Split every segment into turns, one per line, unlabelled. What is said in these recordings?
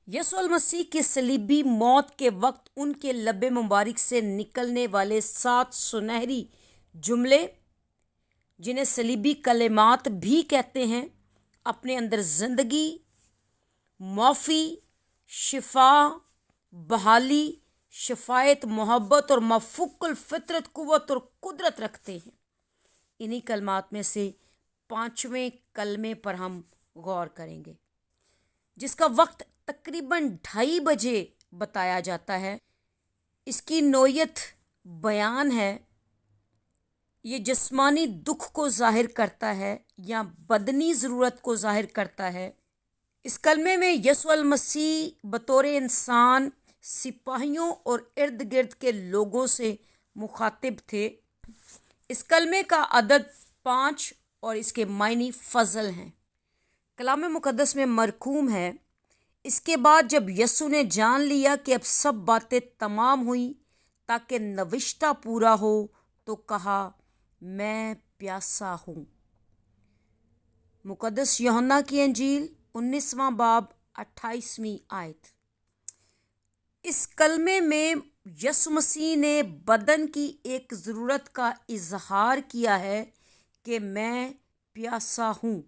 यीशु मसीह की सलीबी मौत के वक्त उनके लबे मुबारक से निकलने वाले 7 सुनहरी जुमले, जिन्हें सलीबी कलेमात भी कहते हैं, अपने अंदर ज़िंदगी, माफ़ी, शिफा, बहाली, शफायत, मोहब्बत और मफूकुल फितरत, कुव्वत और कुदरत रखते हैं। इन्हीं कलमात में से 5वें कलमे पर हम गौर करेंगे, जिसका वक्त तकरीबन 2:30 बजे बताया जाता है। इसकी नोयत बयान है, ये जिस्मानी दुख को ज़ाहिर करता है या बदनी ज़रूरत को ज़ाहिर करता है। इस कलमे में यीशु मसीह बतौर इंसान सिपाहियों और इर्द गिर्द के लोगों से मुखातिब थे। इस कलमे का अदद 5 और इसके मायनी फजल हैं। कलाम मुकद्दस में मरकूम है, इसके बाद जब यीशु ने जान लिया कि अब सब बातें तमाम हुई ताकि नविश्ता पूरा हो, तो कहा, मैं प्यासा हूँ। मुकद्दस यूहन्ना की अंजील 19वां बाब 28वीं आयत। इस कलमे में यीशु मसीह ने बदन की एक ज़रूरत का इजहार किया है कि मैं प्यासा हूँ।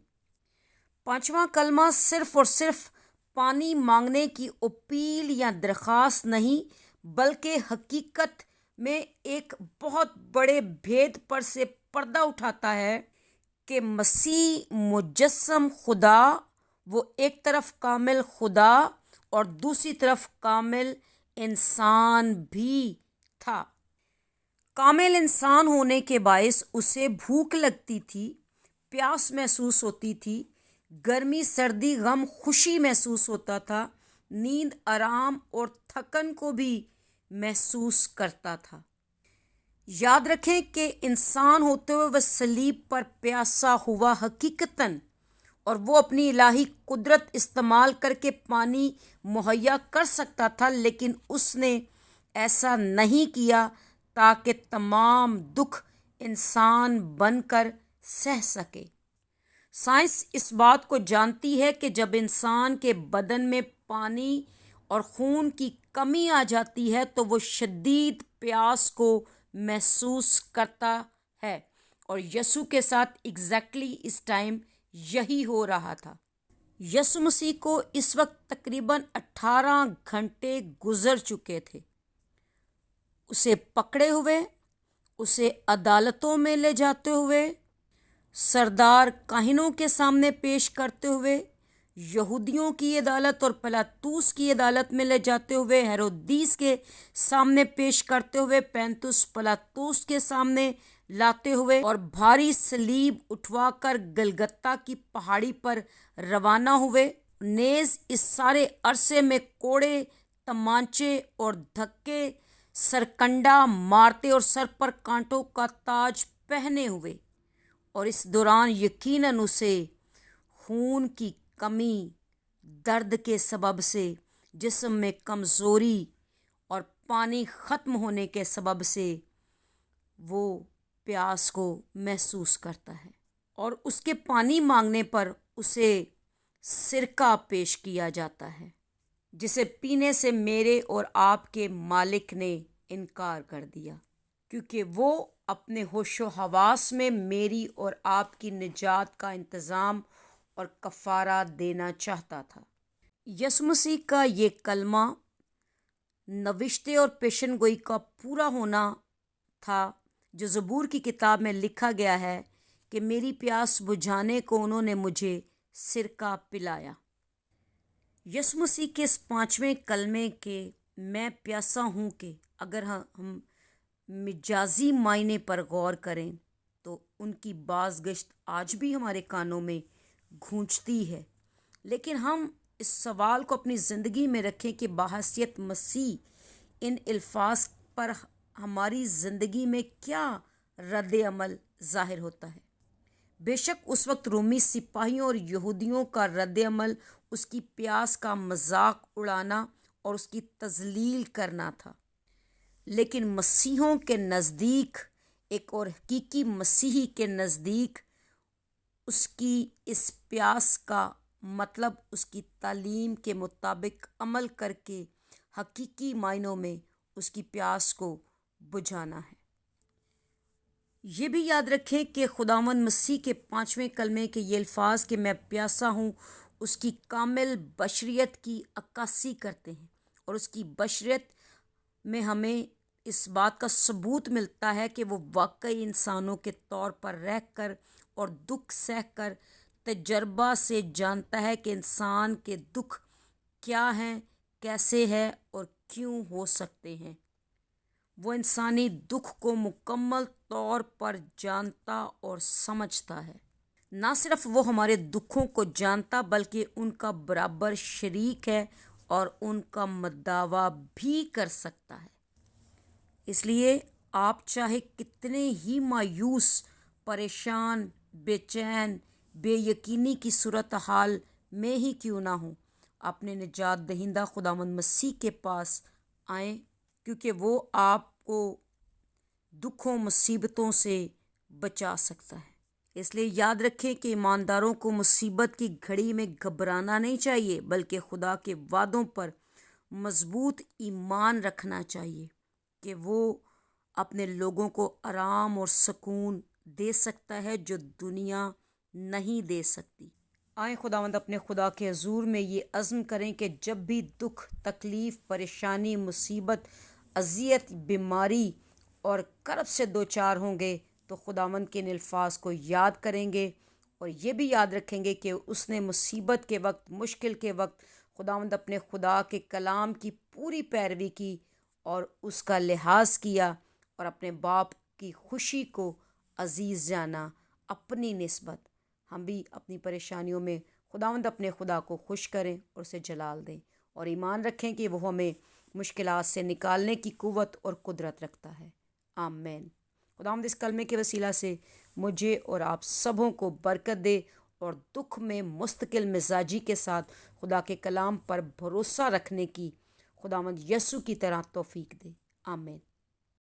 5वां कलमा सिर्फ और सिर्फ पानी मांगने की अपील या दरख्वास्त नहीं, बल्कि हकीकत में एक बहुत बड़े भेद पर से पर्दा उठाता है कि मसीह मुजस्सम खुदा, वो एक तरफ कामिल खुदा और दूसरी तरफ कामिल इंसान भी था। कामिल इंसान होने के बायस उसे भूख लगती थी, प्यास महसूस होती थी, गर्मी, सर्दी, गम, खुशी महसूस होता था, नींद, आराम और थकन को भी महसूस करता था। याद रखें कि इंसान होते हुए वह सलीब पर प्यासा हुआ हकीकतन, और वो अपनी इलाही कुदरत इस्तेमाल करके पानी मुहैया कर सकता था, लेकिन उसने ऐसा नहीं किया ताकि तमाम दुख इंसान बनकर सह सके। साइंस इस बात को जानती है कि जब इंसान के बदन में पानी और खून की कमी आ जाती है तो वो शदीद प्यास को महसूस करता है, और यीशु के साथ एग्जैक्टली इस टाइम यही हो रहा था। यीशु मसीह को इस वक्त तकरीबन 18 घंटे गुजर चुके थे, उसे पकड़े हुए, उसे अदालतों में ले जाते हुए, सरदार काहिनों के सामने पेश करते हुए, यहूदियों की अदालत और पिलातूस की अदालत में ले जाते हुए, हेरोदीस के सामने पेश करते हुए, पैंतुस पिलातूस के सामने लाते हुए, और भारी सलीब उठवाकर गलगत्ता की पहाड़ी पर रवाना हुए। नेज इस सारे अरसे में कोड़े, तमांचे और धक्के, सरकंडा मारते और सर पर कांटों का ताज पहने हुए, और इस दौरान यकीनन उसे खून की कमी, दर्द के सबब से, जिस्म में कमज़ोरी और पानी ख़त्म होने के सबब से वो प्यास को महसूस करता है, और उसके पानी मांगने पर उसे सिरका पेश किया जाता है, जिसे पीने से मेरे और आपके मालिक ने इनकार कर दिया, क्योंकि वो अपने होशो हवास में मेरी और आपकी निजात का इंतज़ाम और कफ़ारा देना चाहता था। यीशु मसीह का ये कलमा नविश्ते और पेशन गोई का पूरा होना था, जो ज़बूर की किताब में लिखा गया है कि मेरी प्यास बुझाने को उन्होंने मुझे सिरका पिलाया। यीशु मसीह के इस 5वें कलमे के मैं प्यासा हूँ के अगर हम मिजाजी मायने पर गौर करें तो उनकी बाज़गश्त आज भी हमारे कानों में गूंजती है, लेकिन हम इस सवाल को अपनी ज़िंदगी में रखें कि बाहसियत मसीह इन अल्फाज पर हमारी ज़िंदगी में क्या रद्द अमल ज़ाहिर होता है। बेशक उस वक्त रोमी सिपाहियों और यहूदियों का रद्द अमल उसकी प्यास का मजाक उड़ाना और उसकी तजलील करना था, लेकिन मसीहों के नज़दीक, एक और हकीकी मसीही के नज़दीक, उसकी इस प्यास का مطلب اس کی تعلیم کے مطابق عمل کر کے حقیقی معنوں میں اس کی پیاس کو بجھانا ہے۔ یہ بھی یاد رکھیں کہ خداوند مسیح کے 5ویں کلمے کے یہ الفاظ کہ میں پیاسا ہوں اس کی کامل بشریت کی عکاسی کرتے ہیں، اور اس کی بشریت میں ہمیں اس بات کا ثبوت ملتا ہے کہ وہ واقعی انسانوں کے طور پر رہ کر اور دکھ سہ کر تجربہ سے جانتا ہے کہ انسان کے دکھ کیا ہیں، کیسے ہے اور کیوں ہو سکتے ہیں۔ وہ انسانی دکھ کو مکمل طور پر جانتا اور سمجھتا ہے۔ نہ صرف وہ ہمارے دکھوں کو جانتا بلکہ ان کا برابر شریک ہے اور ان کا مداوا بھی کر سکتا ہے۔ اس لیے آپ چاہے کتنے ہی مایوس، پریشان، بے چین، بے یقینی کی صورتحال میں ہی کیوں نہ ہوں، اپنے نجات دہندہ خداوند مسیح کے پاس آئیں، کیونکہ وہ آپ کو دکھوں مصیبتوں سے بچا سکتا ہے۔ اس لیے یاد رکھیں کہ ایمانداروں کو مصیبت کی گھڑی میں گھبرانا نہیں چاہیے، بلکہ خدا کے وعدوں پر مضبوط ایمان رکھنا چاہیے کہ وہ اپنے لوگوں کو آرام اور سکون دے سکتا ہے جو دنیا نہیں دے سکتی۔ آئیں خداوند اپنے خدا کے حضور میں یہ عزم کریں کہ جب بھی دکھ، تکلیف، پریشانی، مصیبت، اذیت، بیماری اور کرب سے دوچار ہوں گے تو خداوند کے ان الفاظ کو یاد کریں گے، اور یہ بھی یاد رکھیں گے کہ اس نے مصیبت کے وقت، مشکل کے وقت خداوند اپنے خدا کے کلام کی پوری پیروی کی اور اس کا لحاظ کیا اور اپنے باپ کی خوشی کو عزیز جانا اپنی نسبت۔ ہم بھی اپنی پریشانیوں میں خداوند اپنے خدا کو خوش کریں اور اسے جلال دیں، اور ایمان رکھیں کہ وہ ہمیں مشکلات سے نکالنے کی قوت اور قدرت رکھتا ہے۔ آمین۔ خداوند اس کلمے کے وسیلہ سے مجھے اور آپ سبوں کو برکت دے اور دکھ میں مستقل مزاجی کے ساتھ خدا کے کلام پر بھروسہ رکھنے کی خداوند یسوع کی طرح توفیق دے۔ آمین۔